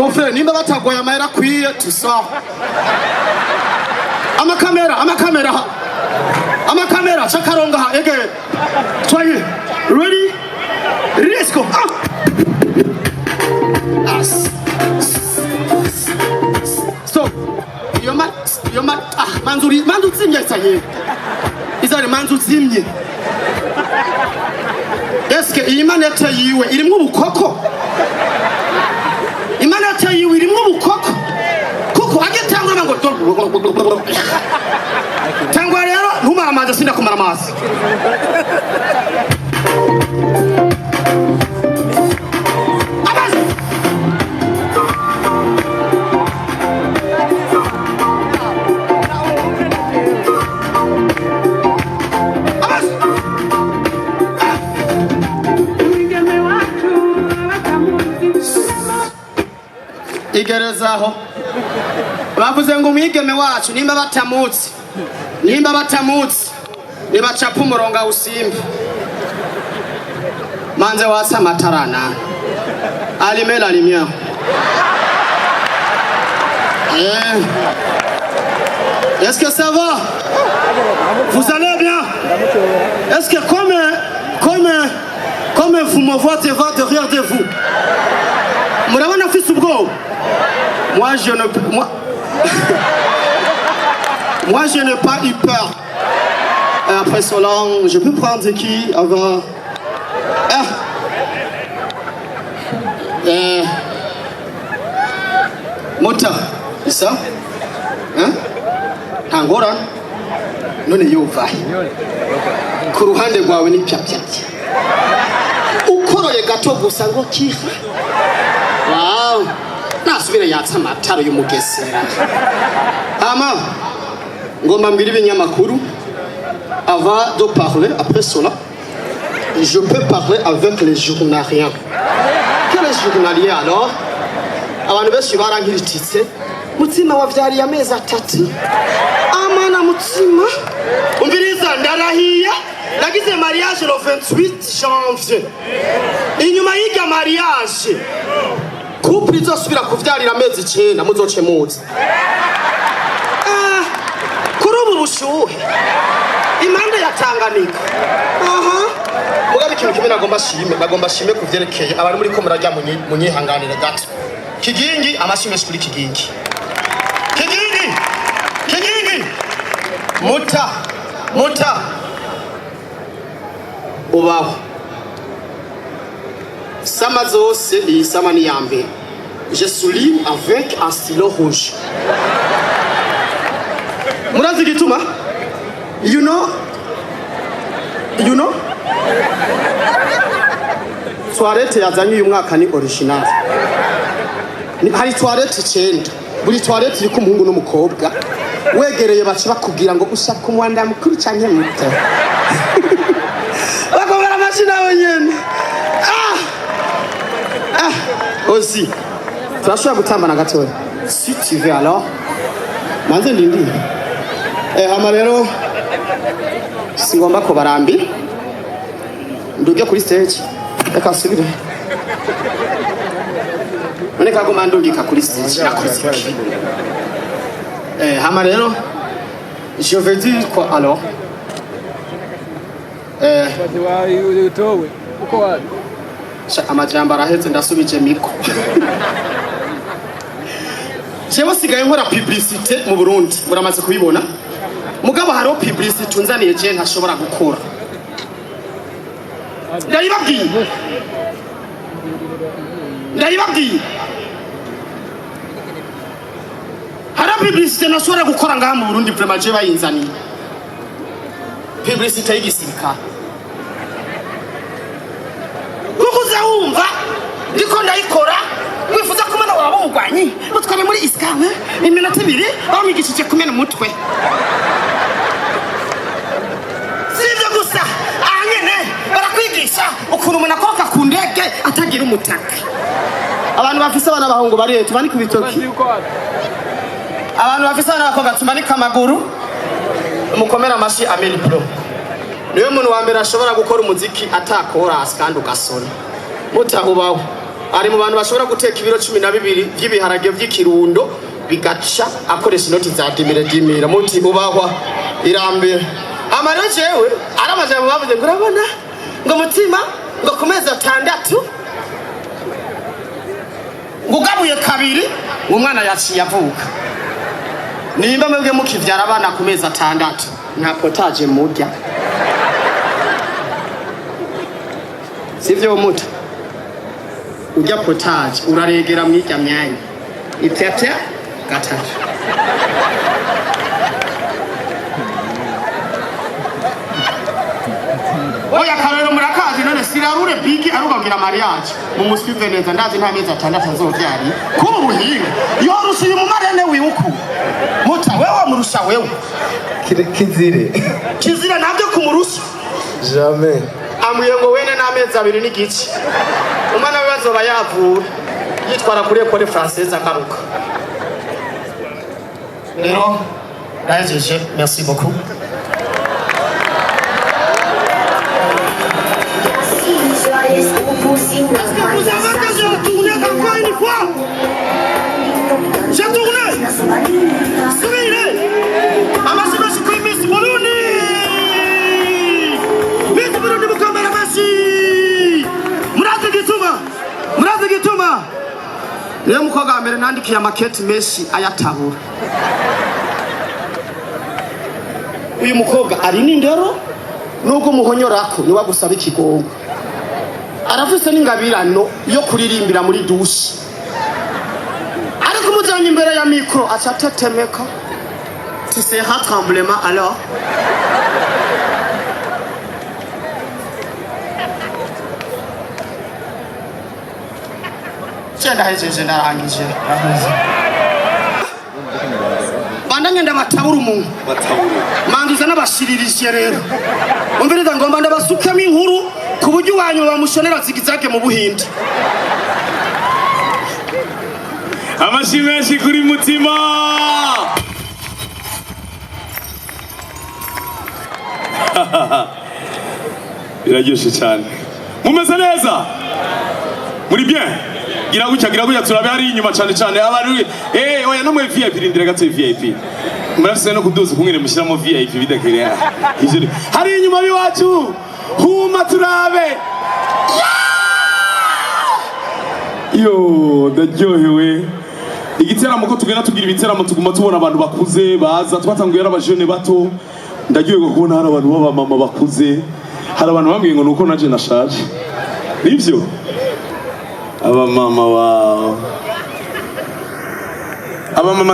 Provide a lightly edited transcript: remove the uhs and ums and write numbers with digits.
Mon frère, nimba batagoye amahera kwiye tusa. Amakamera, chakaronga ha, ege. Twaye. Ready? Let's go. Stop. Manzu zimye saye. Izari manzu zimye. Eske iyi manete yiwe irimwo ubukoko? Imanete yiwe irimwo ubukoko? Kuko agitangwa ngo tangwa rero ntumara amazi sinda kumara amazi. Igerezaho bavuze ngo umwigeme wacu nimba batamutse nibacapa umurongo usimba manze wasa matarana allumer la lumière. Est-ce que ça va? Vous allez bien? Est-ce que comme vous me voyez derrière de vous? Murabona fils ubwo? Moi je n'ai pas eu peur. Après cela, je peux prendre qui avant. Mota, c'est ça? Hein? Angora? None yova. Ku ruhande rwawe ni pyapyapya. Ukoroye gato gusa ngo kifa. Wow. Nasubira yatsa amataro y'umugesera. Ama ngomba mbiri binyamakuru. Avant de parler, après cela, je peux parler avec les journaliens. Quels journaliers alors? Abantu benshi barankiritse. Mutima wavyariye amezi 3. Amana Mutima. Umviriza ndarahiya. Nagize mariage le 28 janvier. Inyuma yiga mariage. Couple izosubira kuvyarira amezi 9 muzoce muzi. Kuri ubu bushuhe. Imanda ya Tanganyika. Mugabe ikintu kimwe nagomba shime kuvyerekeye abari muri ko murajya munyihanganire gato. Kigingi amashime kuri Kigingi. Muta. Ubaho. Sama zose iyi sama ni yambe. Je souligne avec un stylo rouge. Murazi gituma? You know? Toilette yazanye uyu mwaka ni original. Hari toilette 9. Buri toilette iri ku muhungu n'umukobwa. Wegereye bace bakubwira ngo ushaka umwanda mukuru cyane muto. Bakobera machina wenyene. Aussi. Turashobora gutambana gatoya. Si tu veux alors. Manze ndindi. Hama rero singomba ko barambi. Nduge kuri stage. Reka subire. None kako mandugika kuri stage. Hama rero je veux dire quoi alors? Amajambo arahetse ndasubije miko. Jewe sigaye nkora publicité mu Burundi muramaze kubibona. Mugabo haro publicité unzaniye je ntashobora gukora. Ndayibabwiye. Haro publicité ntashobora gukora ngaha mu Burundi vraiment je bayinzaniye. Publicité y'igisirikare. Wumva ndiko ndayikora wifuza kumena waba umugwanyi mutware muri iskame iminota 2 bamigishije kumena umutwe sivyo gusa anyene barakwigisha ukuntu umuntu akoka ku ndege atagira umutaka abantu bafise abana bahungu bari tubani ku bitoki abantu bafise abana bakoga tubani kamaguru umukomera amashi Ameli Pro niwe muntu wa mbere ashobora gukora umuziki atakora kandi ugasona Muta ubaho ari mu bantu bashobora guteka ibiro 12 by'ibiharage by'ikirundo bigaca akoresha inoti za dimira muti ubahwa irambe amaro jewe aramaje bavuze ngo urabona ngo mutima ngo kumeza 6 ngugabuye kabiri umwana yaciye avuka nimba mwebwe mukivyara abana kumeza 6 nta potaje murya sivyo muta ujya potaje uraregera mwirya myanya itete gatatu oya karero murakazi none sirarure bigi arubagira mariage mu muswive neza ndazi nta meza 6 azovyari kuba ubuhinga yorushiye mu marene wiuku muta wewe murusha wewe kizire nabyo kumurusha jamais amuye ngo wene n'amezi 2 n'igice umwana wibazo bayavura yitwara kuri école française akaruka rero ndajeje merci beaucoup Est-ce que vous avez occasion de tourner encore une fois? J'ai tourné. Souriez. Amasi basi kwa Miss Burundi. Miss Burundi mukamera basi. Muraze gituma. Rero mukoga mbere nandikiye amaketi menshi ayatabura. Uyu mukobwa ari n'indero nubwo muhonyorako ni wagusaba ikigongo. Aravuze n'ingabirano yo kuririmbira muri douche ariko mujanye imbere ya micro acatetemeka tu seras tremblement alors cyenda hejeje narangije bandanye ndabatabura umuntu manduza n'abashiririshe rero umviriza ngomba ndabasukamo inkuru kuburyo wanyu bamushonera zigizage mu Buhindi amashimwe kuri Mutima biraryoshe cyane mumeze neza muri bien gira gutya turabe hari inyuma cyane abari oya no mu VIP rindira gato VIP murafise no kuduza kumwene mushyiramo VIP bidakiriya hari inyuma biwacu huma turabe yo ndaryohewe igiteramo ko tugenda tugira ibiteramo tuguma tubona abantu bakuze baza twatanguye n'abajene bato ndaryohewe kubona hari abantu baba mama bakuze hari abantu bambwiye ngo nuko naje nashaje nivyo aba mama wao aba mama